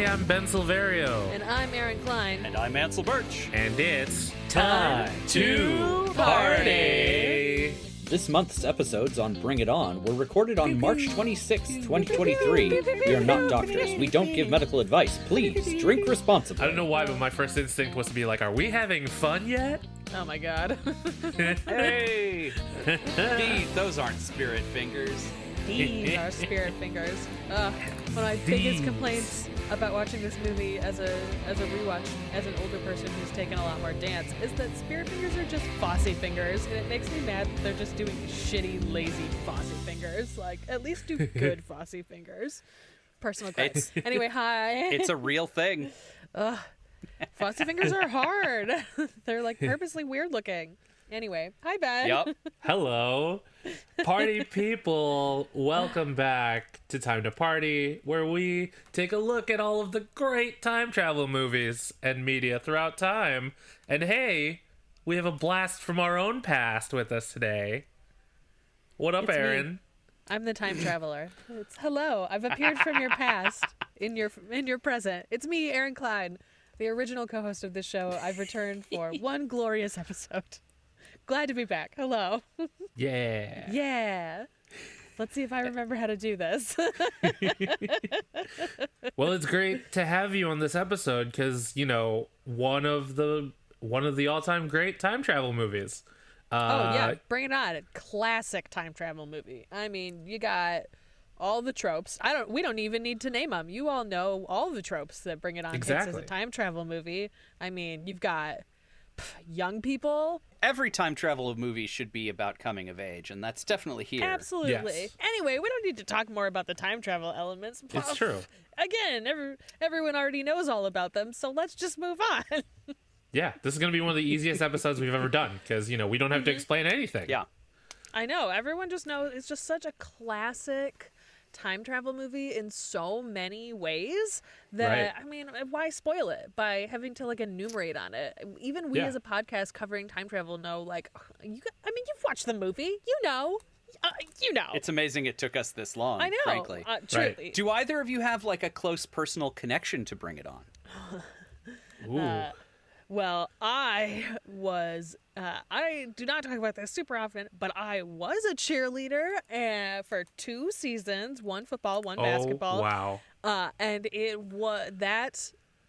I'm Ben Silverio. And I'm Erin Cline. And I'm Ansel Burch. And it's Time to party. This month's episodes on Bring It On were recorded on March 26th, 2023. We are not doctors. We don't give medical advice. Please drink responsibly. I don't know why, but my first instinct was to be like, are we having fun yet? Oh my god. Hey! Those aren't spirit fingers. These are spirit fingers. One of my biggest complaints about watching this movie as a rewatch, as an older person who's taken a lot more dance, is that spirit fingers are just Fosse fingers, and it makes me mad that they're just doing shitty, lazy Fosse fingers. Like, at least do good Fosse fingers. Personal gripes. Anyway, hi. It's a real thing. Fosse fingers are hard. They're like purposely weird looking. Anyway, hi Ben. Yep. Hello. Party people, welcome back to Time to Party, where we take a look at all of the great time travel movies and media throughout time. And hey, we have a blast from our own past with us today. What up, It's me. Erin? I'm the time traveler. It's hello. I've appeared from your past in your present. It's me, Erin Cline, the original co-host of this show. I've returned for one glorious episode. Glad to be back. Hello. Yeah. Yeah. Let's see if I remember how to do this. Well, it's great to have you on this episode because, you know, one of the all-time great time travel movies. Oh yeah, Bring It On. Classic time travel movie. I mean, you got all the tropes. We don't even need to name them. You all know all the tropes that Bring It On takes as a time travel movie. I mean, you've got young people. Every time travel movie should be about coming of age, and that's definitely here. Absolutely. Yes. Anyway, we don't need to talk more about the time travel elements. It's true. Again, everyone already knows all about them, so let's just move on. Yeah, this is going to be one of the easiest episodes we've ever done because, you know, we don't have to explain anything. Yeah. I know. Everyone just knows it's just such a classic time travel movie in so many ways that, Right. I mean, why spoil it by having to like enumerate on it? Even we Yeah. as a podcast covering time travel know, like, you've watched the movie, you know. It's amazing it took us this long, I know. frankly. Truly. Do either of you have like a close personal connection to Bring It On? Ooh. Well, I do not talk about this super often, but I was a cheerleader for 2 seasons, one football, one basketball. Wow. And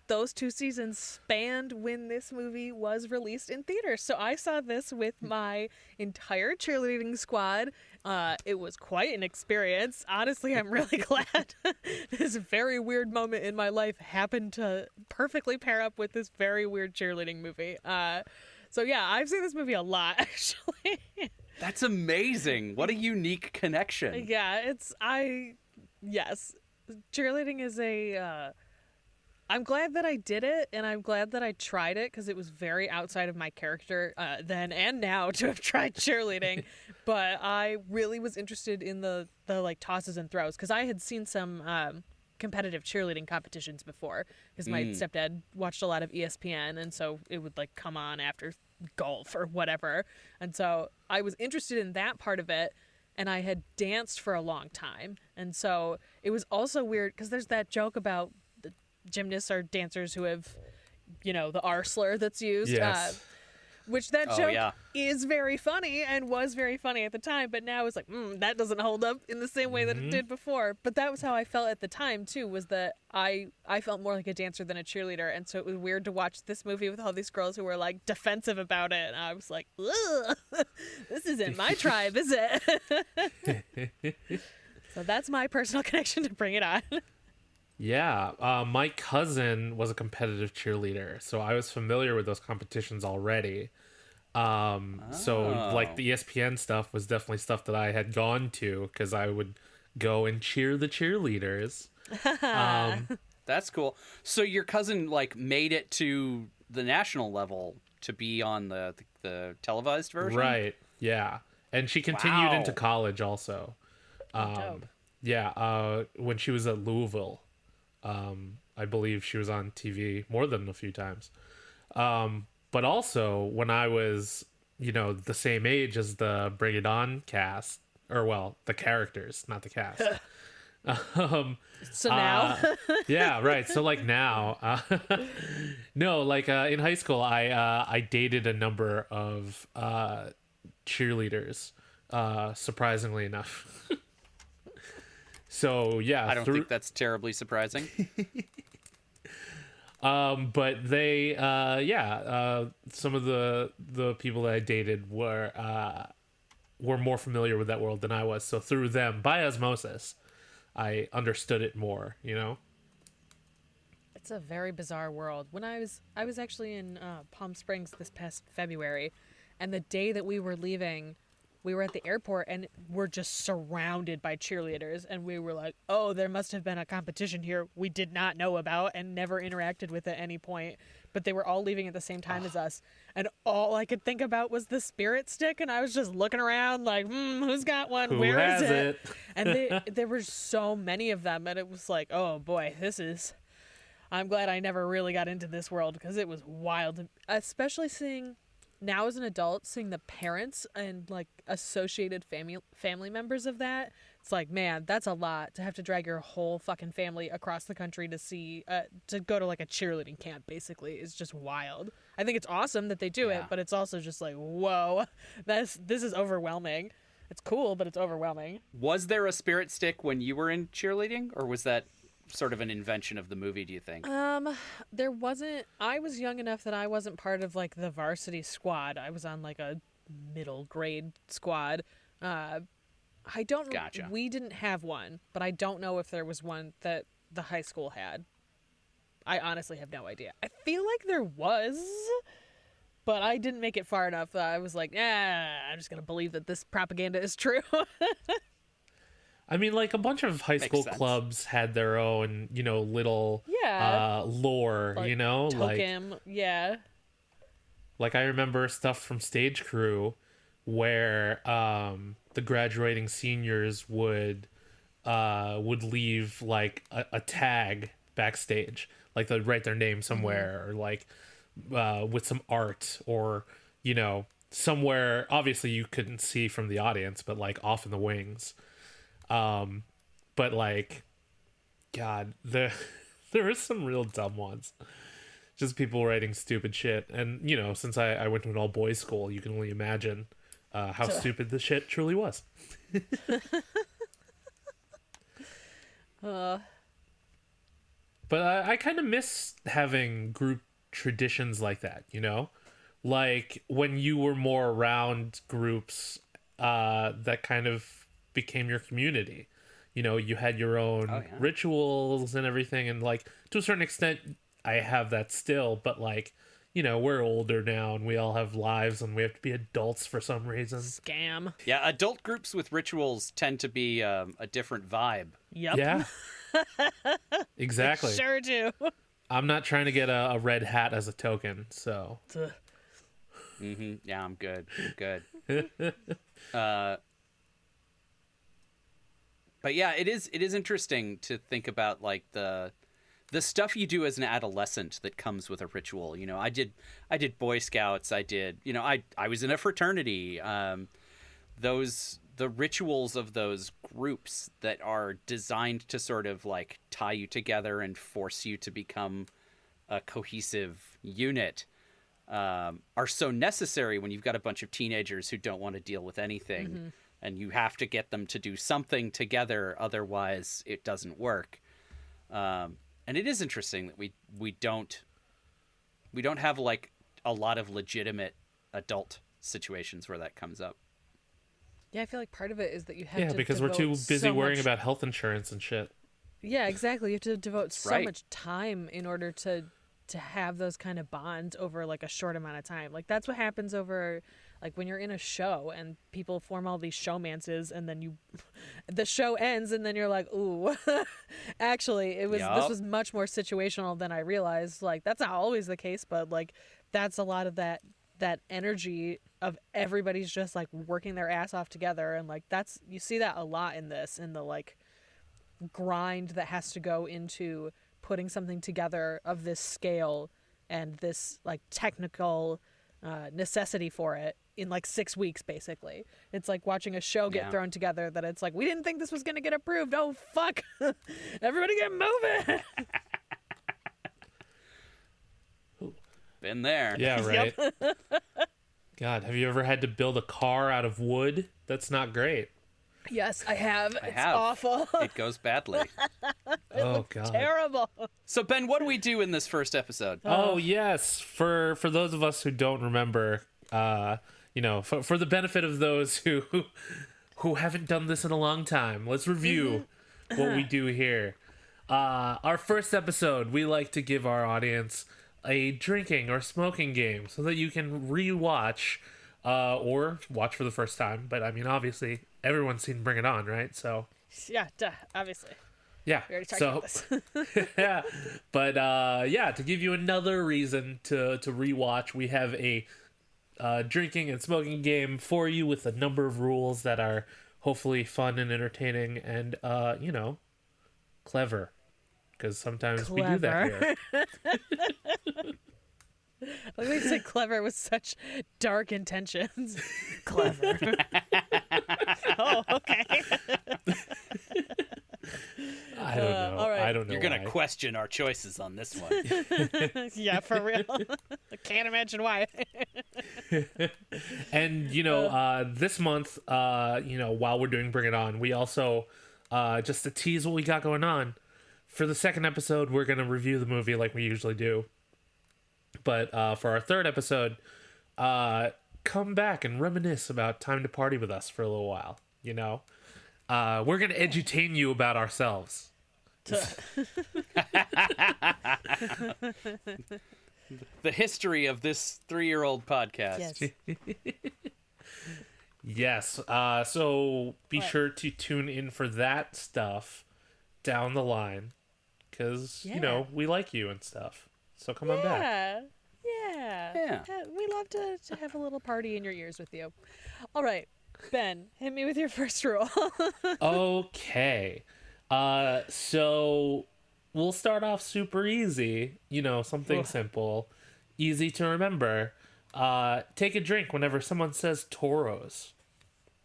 those 2 seasons spanned when this movie was released in theaters. So I saw this with my entire cheerleading squad. It was quite an experience. Honestly, I'm really glad this very weird moment in my life happened to perfectly pair up with this very weird cheerleading movie. So yeah, I've seen this movie a lot, actually. That's amazing. What a unique connection. Yeah, yes. Cheerleading is I'm glad that I did it, and I'm glad that I tried it, because it was very outside of my character then and now to have tried cheerleading. But I really was interested in the like tosses and throws, because I had seen some competitive cheerleading competitions before, because my stepdad watched a lot of ESPN, and so it would like come on after golf or whatever. And so I was interested in that part of it, and I had danced for a long time. And so it was also weird, because there's that joke about gymnasts or dancers who have, you know, the R slur that's used, Yes. which that joke yeah. is very funny and was very funny at the time, but now it's like, that doesn't hold up in the same way that it did before. But that was how I felt at the time too, was that I felt more like a dancer than a cheerleader, and so it was weird to watch this movie with all these girls who were like defensive about it, and I was like, ugh, this isn't my tribe, is it? So that's my personal connection to Bring It On. Yeah, my cousin was a competitive cheerleader, so I was familiar with those competitions already. So like the ESPN stuff was definitely stuff that I had gone to because I would go and cheer the cheerleaders. That's cool. So your cousin like made it to the national level to be on the televised version? Right, yeah. And she continued Wow. into college also. Dope. Yeah, when she was at Louisville. I believe she was on TV more than a few times. But also when I was, you know, the same age as the Bring It On cast, or well, the characters, not the cast. So now, Yeah, right. So like now, no, like in high school, I dated a number of cheerleaders, surprisingly enough. So yeah, I don't think that's terribly surprising. But they, some of the people that I dated were more familiar with that world than I was. So through them, by osmosis, I understood it more. You know. it's a very bizarre world. When I was actually in Palm Springs this past February, and the day that we were leaving, we were at the airport and we're just surrounded by cheerleaders, and we were like, oh, there must have been a competition here we did not know about and never interacted with at any point, but they were all leaving at the same time as us, and all I could think about was the spirit stick, and I was just looking around like, who's got one? Who Where is has it? And there were so many of them, and it was like, oh boy, I'm glad I never really got into this world, because it was wild, especially seeing now as an adult, seeing the parents and like associated family members of that. It's like, man, that's a lot to have to drag your whole fucking family across the country to see to go to like a cheerleading camp. Basically, it's just wild. I think it's awesome that they do it, but it's also just like, whoa, this is overwhelming. It's cool, but it's overwhelming. Was there a spirit stick when you were in cheerleading, or was that sort of an invention of the movie, do you think? There wasn't. I was young enough that I wasn't part of like the varsity squad. I was on like a middle grade squad. I don't. Gotcha. We didn't have one, but I don't know if there was one that the high school had. I honestly have no idea. I feel like there was, but I didn't make it far enough. I was like, I'm just gonna believe that this propaganda is true. I mean, like a bunch of high school sense. clubs had their own, little lore, Like, Tokem, like I remember stuff from Stage Crew where the graduating seniors would leave like a tag backstage, like they'd write their name somewhere, or like with some art, or somewhere obviously you couldn't see from the audience, but like off in the wings. But like, God, there are some real dumb ones. Just people writing stupid shit. And, since I went to an all boys school, you can only imagine how stupid the shit truly was. But I kind of miss having group traditions like that, like when you were more around groups that kind of became your community. You had your own rituals and everything, and like to a certain extent I have that still, but like we're older now and we all have lives and we have to be adults for some reason. Scam. Yeah, adult groups with rituals tend to be a different vibe. Yep. Yeah. Exactly. Sure do. I'm not trying to get a red hat as a token, so Yeah, I'm good. But yeah, it is interesting to think about like the stuff you do as an adolescent that comes with a ritual. I did Boy Scouts. I did, I was in a fraternity. The rituals of those groups that are designed to sort of like tie you together and force you to become a cohesive unit are so necessary when you've got a bunch of teenagers who don't want to deal with anything. Mm-hmm. And you have to get them to do something together, otherwise it doesn't work. And it is interesting that we don't have like a lot of legitimate adult situations where that comes up. Yeah, I feel like part of it is that you have to because we're too busy so worrying much... about health insurance and shit. Yeah, exactly. You have to devote so right. much time in order to have those kind of bonds over like a short amount of time. Like that's what happens over like when you're in a show and people form all these showmances, and then the show ends and then you're like, ooh, actually this was much more situational than I realized. Like that's not always the case, but like that's a lot of that energy of everybody's just like working their ass off together, and like you see that a lot in the like grind that has to go into putting something together of this scale and this like technical necessity for it in like 6 weeks, basically. It's like watching a show get thrown together that it's like, we didn't think this was going to get approved. Oh, fuck. Everybody get moving. Been there. Yeah, right. God, have you ever had to build a car out of wood? That's not great. Yes, I have. It's have. awful. It goes badly. Oh, God. Terrible. So, Ben, what do we do in this first episode? Oh, yes. For those of us who don't remember, for the benefit of those who haven't done this in a long time, let's review what we do here. Our first episode, we like to give our audience a drinking or smoking game so that you can rewatch or watch for the first time. But I mean, obviously, everyone's seen Bring It On, right? So Yeah, duh, obviously. yeah. We already talked about this. Yeah. But to give you another reason to rewatch, we have a drinking and smoking game for you with a number of rules that are hopefully fun and entertaining and clever. Because sometimes we do that here. Like they say clever with such dark intentions. Clever. Oh, okay. I don't know. all right. I don't know. You're going why. to question our choices on this one. Yeah, for real. I can't imagine why. And this month, while we're doing Bring It On, we also just to tease what we got going on. For the second episode, we're gonna review the movie like we usually do. But for our third episode, come back and reminisce about Time to Party with us for a little while. We're gonna edutain you about ourselves. The history of this 3-year-old podcast. Yes. Yes. So be sure to tune in for that stuff down the line, because we like you and stuff. So come on back. Yeah. We love to have a little party in your ears with you. All right, Ben, hit me with your first rule. Okay. So we'll start off super easy. Something simple, easy to remember. Take a drink whenever someone says toros.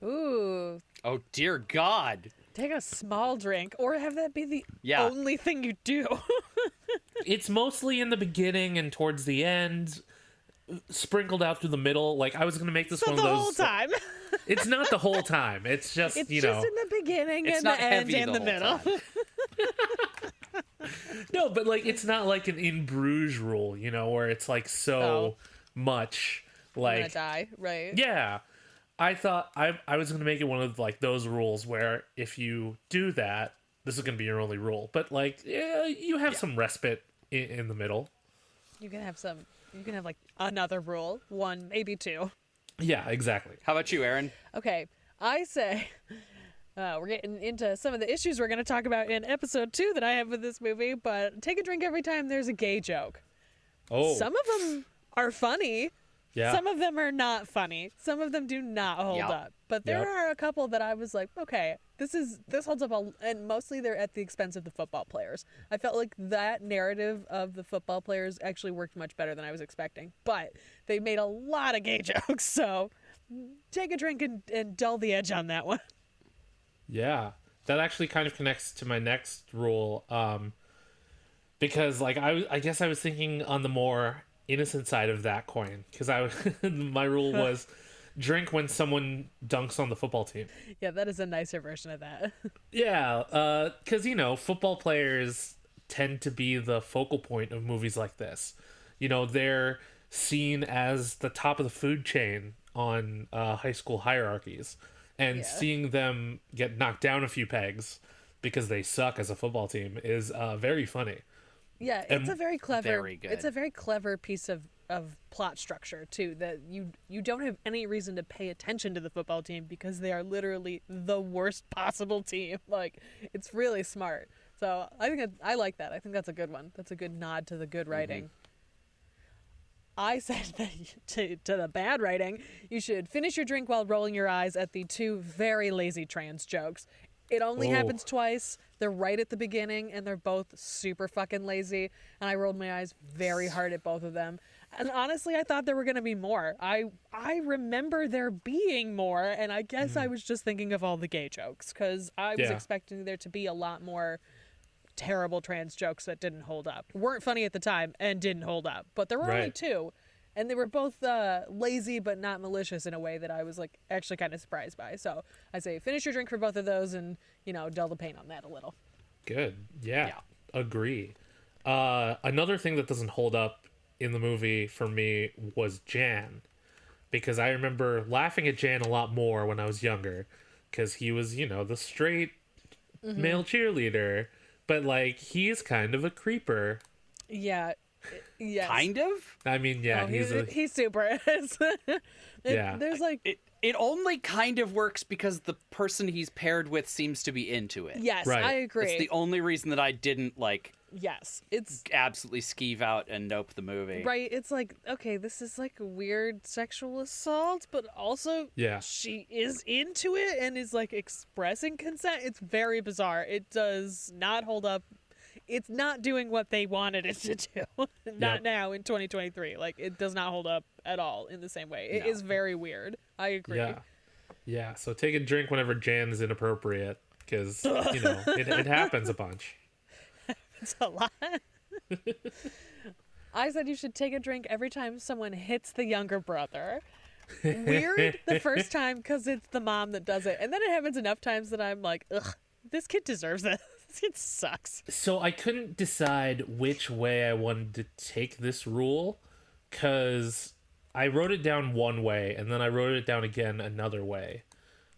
Ooh. Oh, dear God. Take a small drink, or have that be the Yeah. only thing you do. It's mostly in the beginning and towards the end, sprinkled out through the middle. Like, I was gonna make this So one the of those. whole time. It's not the whole time. It's just It's just in the beginning It's and not the end heavy and the the whole middle. time. No, but like it's not like an in Bruges rule, where it's like so much. I'm Like, gonna die, right? yeah. I thought I was gonna make it one of like those rules where if you do that, this is gonna be your only rule. But like, you have some respite in the middle. You can have like another rule, 1, maybe 2. Yeah, exactly. How about you, Erin? Okay, I say we're getting into some of the issues we're going to talk about in episode 2 that I have with this movie, but take a drink every time there's a gay joke. Oh, Some of them are funny. yeah. Some of them are not funny. Some of them do not hold Yep. up. But there Yep. are a couple that I was like, okay, this holds up, and mostly they're at the expense of the football players. I felt like that narrative of the football players actually worked much better than I was expecting. But they made a lot of gay jokes, so take a drink and dull the edge on that one. Yeah, that actually kind of connects to my next rule, because like I guess I was thinking on the more innocent side of that coin, because my rule was drink when someone dunks on the football team. Yeah, that is a nicer version of that. Yeah, because football players tend to be the focal point of movies like this. They're seen as the top of the food chain on high school hierarchies, and seeing them get knocked down a few pegs because they suck as a football team is very funny. Yeah, it's a very clever. Very good. It's a very clever piece of plot structure too. That you don't have any reason to pay attention to the football team because they are literally the worst possible team. Like, it's really smart. So I think I like that. I think that's a good one. That's a good nod to the good writing. I said that to the bad writing, you should finish your drink while rolling your eyes at the 2 very lazy trans jokes. It only happens twice. They're right at the beginning, and they're both super fucking lazy. And I rolled my eyes very hard at both of them. And honestly, I thought there were going to be more. I remember there being more, and I guess I was just thinking of all the gay jokes, because I was expecting there to be a lot more terrible trans jokes that didn't hold up. Weren't funny at the time and didn't hold up. But there were only two, and they were both lazy but not malicious in a way that I was like actually kind of surprised by. So I say finish your drink for both of those and, dull the pain on that a little. Good. Yeah. Agree. Another thing that doesn't hold up in the movie for me was Jan, because I remember laughing at Jan a lot more when I was younger, because he was, the straight male cheerleader, but like he's kind of a creeper. Yeah. Yes. Kind of? I mean, yeah, he's super. There's like it only kind of works because the person he's paired with seems to be into it. Yes, right. I agree. It's the only reason that I didn't Yes, it's absolutely skeeve out and nope the movie. Right, it's like, okay, this is like a weird sexual assault, but also she is into it and is like expressing consent. It's very bizarre. It does not hold up. It's not doing what they wanted it to do. Not now in 2023. Like, it does not hold up at all in the same way. It is very weird. I agree. Yeah, so take a drink whenever Jan is inappropriate, because, it happens a bunch. It's a lot. I said you should take a drink every time someone hits the younger brother. Weird the first time because it's the mom that does it. And then it happens enough times that I'm like, ugh, this kid deserves this. This kid sucks. So I couldn't decide which way I wanted to take this rule, because I wrote it down one way and then I wrote it down again another way.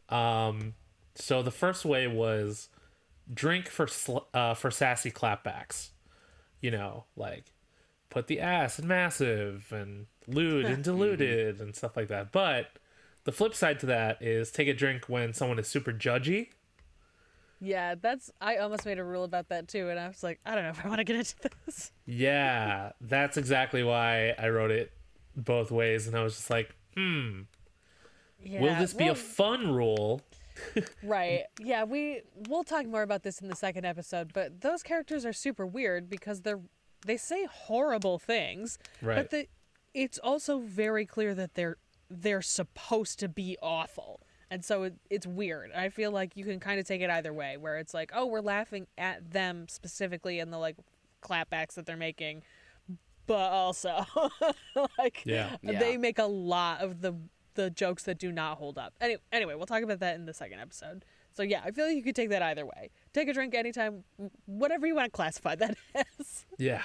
So the first way was drink for sassy clapbacks, like put the ass in massive and lewd and diluted and stuff like that. But the flip side to that is take a drink when someone is super judgy. Yeah, I almost made a rule about that too, and I was like, I don't know if I want to get into this. Yeah, that's exactly why I wrote it both ways, and I was just like, will this be a fun rule? Right. Yeah, we'll talk more about this in the second episode, but those characters are super weird because they say horrible things, right? But it's also very clear that they're supposed to be awful. And so it's weird. I feel like you can kind of take it either way, where it's like, oh, we're laughing at them specifically in the like clapbacks that they're making, but also they make a lot of the jokes that do not hold up. Anyway, we'll talk about that in the second episode. So yeah, I feel like you could take that either way. Take a drink anytime, whatever you want to classify that as. Yeah.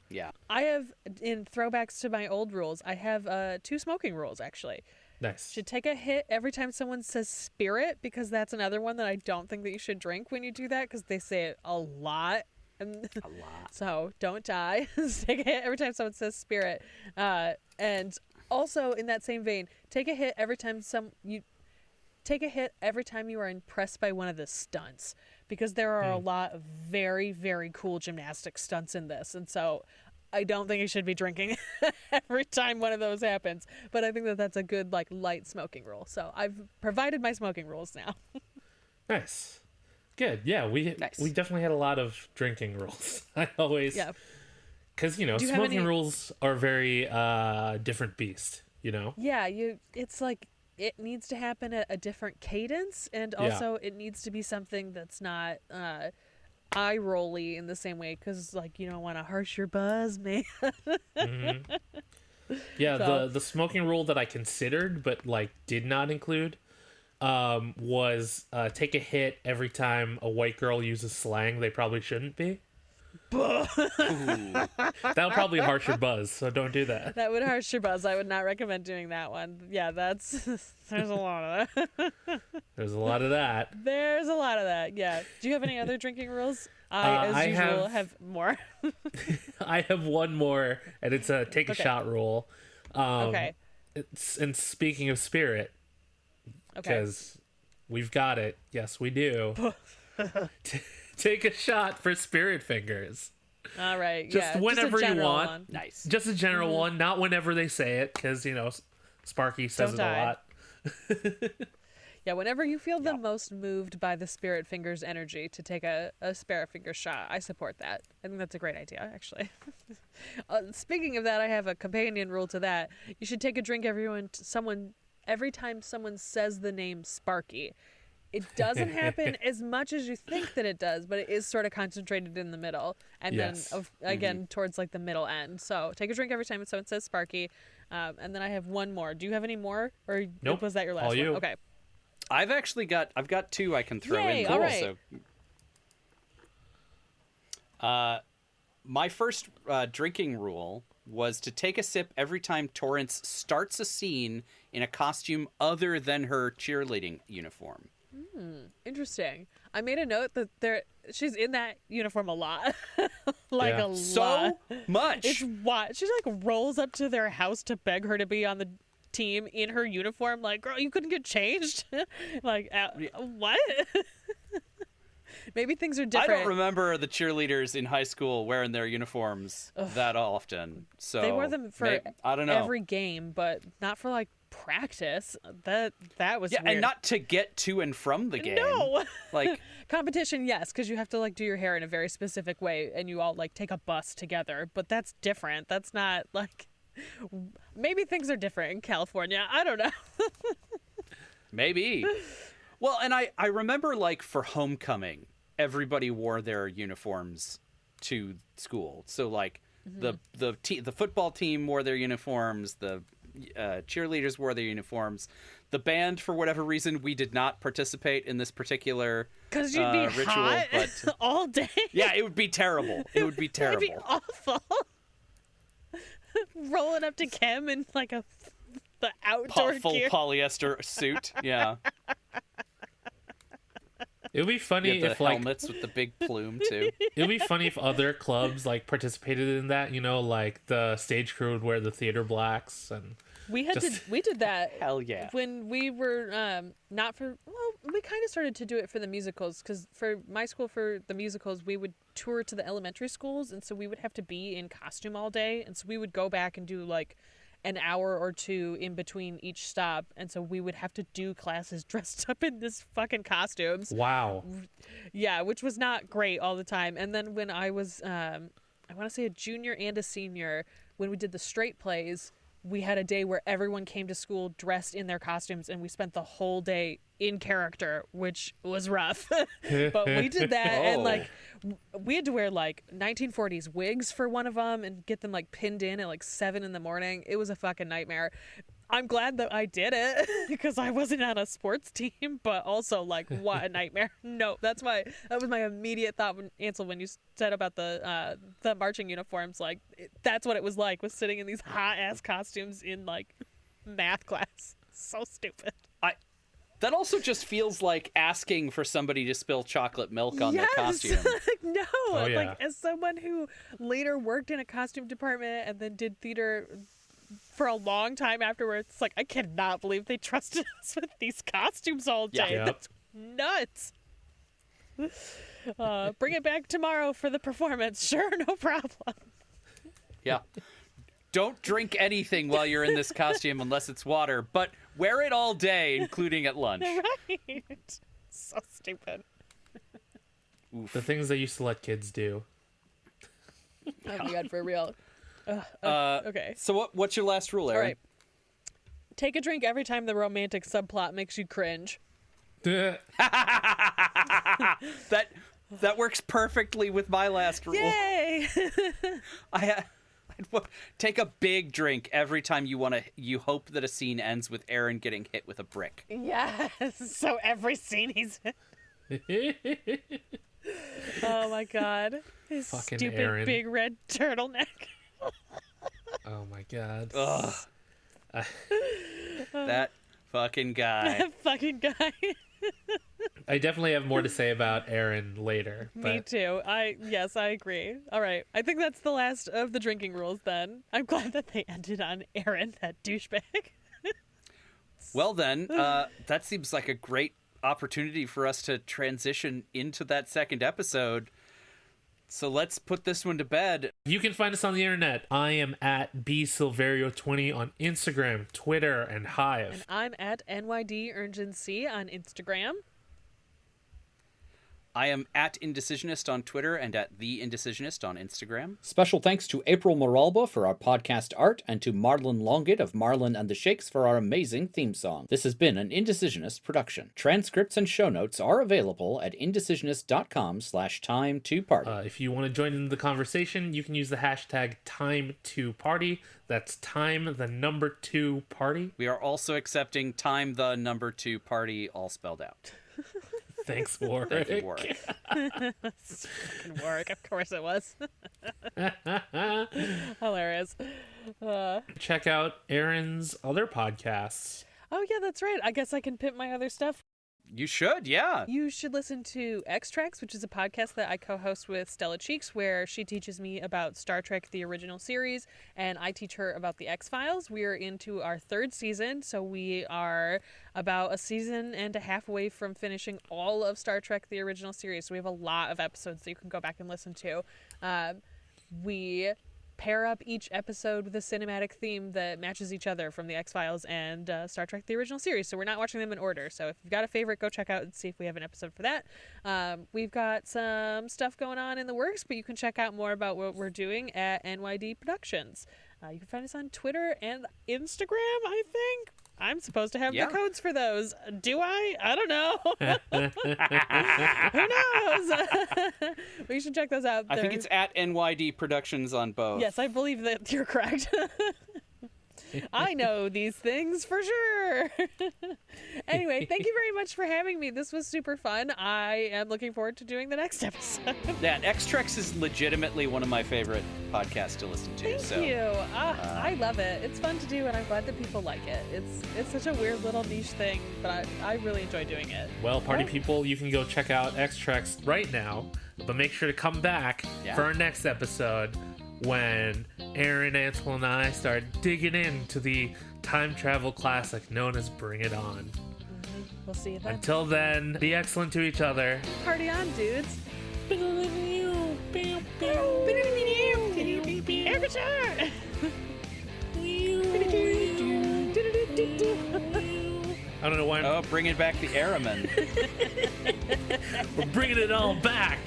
Yeah. I have, in throwbacks to my old rules, I have 2 smoking rules actually. Nice. Should take a hit every time someone says spirit, because that's another one that I don't think that you should drink when you do that, because they say it a lot. A lot. So don't die. Take a hit every time someone says spirit. And also in that same vein, take a hit every time you are impressed by one of the stunts, because there are a lot of very, very cool gymnastic stunts in this. And so I don't think you should be drinking every time one of those happens, but I think that that's a good like light smoking rule. So I've provided my smoking rules now. Nice. Good. Yeah, we definitely had a lot of drinking rules. I always because smoking rules are very different beast. Yeah, it's like it needs to happen at a different cadence, and also it needs to be something that's not eye rolly in the same way, because like you don't want to harsh your buzz, man. Yeah, so. the smoking rule that I considered but like did not include was take a hit every time a white girl uses slang they probably shouldn't be. That'll probably harsh your buzz, so don't do that. That would harsh your buzz. I would not recommend doing that one. Yeah, there's a lot of that. There's a lot of that. There's a lot of that. Yeah. Do you have any other drinking rules? As usual, have more. I have one more, and it's a take a shot rule. Okay. And speaking of spirit, because we've got it. Yes, we do. Take a shot for spirit fingers. All right. Just whenever you want. One. Nice. Just a general one, not whenever they say it, because Sparky says it a lot. Yeah, whenever you feel the most moved by the Spirit Fingers energy to take a Spirit Finger shot, I support that. I think that's a great idea, actually. Speaking of that, I have a companion rule to that. You should take a drink every time someone says the name Sparky. It doesn't happen as much as you think that it does, but it is sort of concentrated in the middle. And then, again, towards like the middle end. So take a drink every time someone says Sparky. And then I have one more. Do you have any more? Or Nope. Was that your last All you. one? Okay. I've got two I can throw Yay, in. all right. So, my first drinking rule was to take a sip every time Torrance starts a scene in a costume other than her cheerleading uniform. Interesting. I made a note that she's in that uniform a lot. Yeah. A lot. So much. It's what she like rolls up to their house to beg her to be on the team in her uniform. Like, girl, you couldn't get changed. What? Maybe things are different. I don't remember the cheerleaders in high school wearing their uniforms that often. So They wore them for I don't know. every game, but not for like practice. That was Yeah, weird. and not to get to and from the game. No. Like Competition, yes, because you have to like do your hair in a very specific way, and you all like take a bus together. But that's different. That's not like. Maybe things are different in California. I don't know. maybe. Well, and I remember like for homecoming, everybody wore their uniforms to school. So like the football team wore their uniforms, the cheerleaders wore their uniforms. The band, for whatever reason, we did not participate in this particular Because you'd be ritual, hot but all day. yeah, it would be terrible. It would be terrible. It'd be awful. Rolling up to Kim in like the outdoor Full gear. polyester suit. Yeah. It would be funny The if like helmets with the big plume too. it would be funny if other clubs like participated in that. You know, like the stage crew would wear the theater blacks and. We did that. Hell yeah. When we were we kind of started to do it for the musicals, because for my school, for the musicals, we would tour to the elementary schools, and so we would have to be in costume all day, and so we would go back and do like an hour or two in between each stop, and so we would have to do classes dressed up in this fucking costumes. Wow. Yeah, which was not great all the time. And then when I was I want to say a junior and a senior, when we did the straight plays, we had a day where everyone came to school dressed in their costumes, and we spent the whole day in character, which was rough. But we did that, and like we had to wear like 1940s wigs for one of them and get them like pinned in at like 7 a.m. It was a fucking nightmare. I'm glad that I did it because I wasn't on a sports team, but also like what a nightmare. No, that was my immediate thought when Ansel, when you said about the marching uniforms, like that's what it was sitting in these hot ass costumes in like math class. So stupid. That also just feels like asking for somebody to spill chocolate milk on their costume. No, Oh, yeah. like as someone who later worked in a costume department and then did theater for a long time afterwards, it's like I cannot believe they trusted us with these costumes all day. Yeah. That's nuts. Bring it back tomorrow for the performance. Sure, no problem. Yeah. Don't drink anything while you're in this costume unless it's water, but wear it all day, including at lunch. Right. So stupid. Oof. The things they used to let kids do. Oh my god, for real. Okay. So what's your last rule, All Erin? right. Take a drink every time the romantic subplot makes you cringe. That works perfectly with my last rule. Yay! I'd take a big drink every time you hope that a scene ends with Erin getting hit with a brick. Yes. So every scene he's in. Oh my god. His Fucking stupid Erin. big red turtleneck. Oh my god. Ugh. That fucking guy. That fucking guy. I definitely have more to say about Erin later. Me But too. Yes, I agree. All right. I think that's the last of the drinking rules then. I'm glad that they ended on Erin, that douchebag. Well then, that seems like a great opportunity for us to transition into that second episode. So let's put this one to bed. You can find us on the internet. I am at bsilverio20 on Instagram, Twitter, and Hive. And I'm at NYDUrgency on Instagram. I am at Indecisionist on Twitter and at The Indecisionist on Instagram. Special thanks to April Moralba for our podcast art and to Marlon Longit of Marlon and the Shakes for our amazing theme song. This has been an Indecisionist production. Transcripts and show notes are available at indecisionist.com/time2party. If you want to join in the conversation, you can use the hashtag time2party. That's time, the number 2 party. We are also accepting time the number 2 party, all spelled out. Thanks, Warwick. Thank you, Warwick. It's fucking Warwick. Of course it was. Hilarious. Check out Erin's other podcasts. Oh, yeah, that's right. I guess I can pimp my other stuff. You should, yeah. You should listen to Extracts, which is a podcast that I co-host with Stella Cheeks, where she teaches me about Star Trek, the original series, and I teach her about the X-Files. We are into our 3rd season, so we are about a season and a half away from finishing all of Star Trek, the original series. So we have a lot of episodes that you can go back and listen to. We pair up each episode with a cinematic theme that matches each other from the X-Files and Star Trek, the original series. So we're not watching them in order. So if you've got a favorite, go check out and see if we have an episode for that. We've got some stuff going on in the works, but you can check out more about what we're doing at NYD Productions. You can find us on Twitter and Instagram, I think. I'm supposed to have the codes for those. Do I? I don't know. Who knows? But you should check those out. I think it's at NYD Productions on both. Yes, I believe that you're correct. I know these things for sure. Anyway, thank you very much for having me. This was super fun. I am looking forward to doing the next episode. Yeah, X-Trex is legitimately one of my favorite podcasts to listen to. Thank you. I love it. It's fun to do, and I'm glad that people like it. It's such a weird little niche thing, but I really enjoy doing it. Well, party people, you can go check out X-Trex right now, but make sure to come back for our next episode, when Erin, Ansel, and I start digging into the time travel classic known as Bring It On. Mm-hmm. We'll see you then. Until then, be excellent to each other. Party on, dudes. Air guitar! I don't know why bringing back the Airman. We're bringing it all back.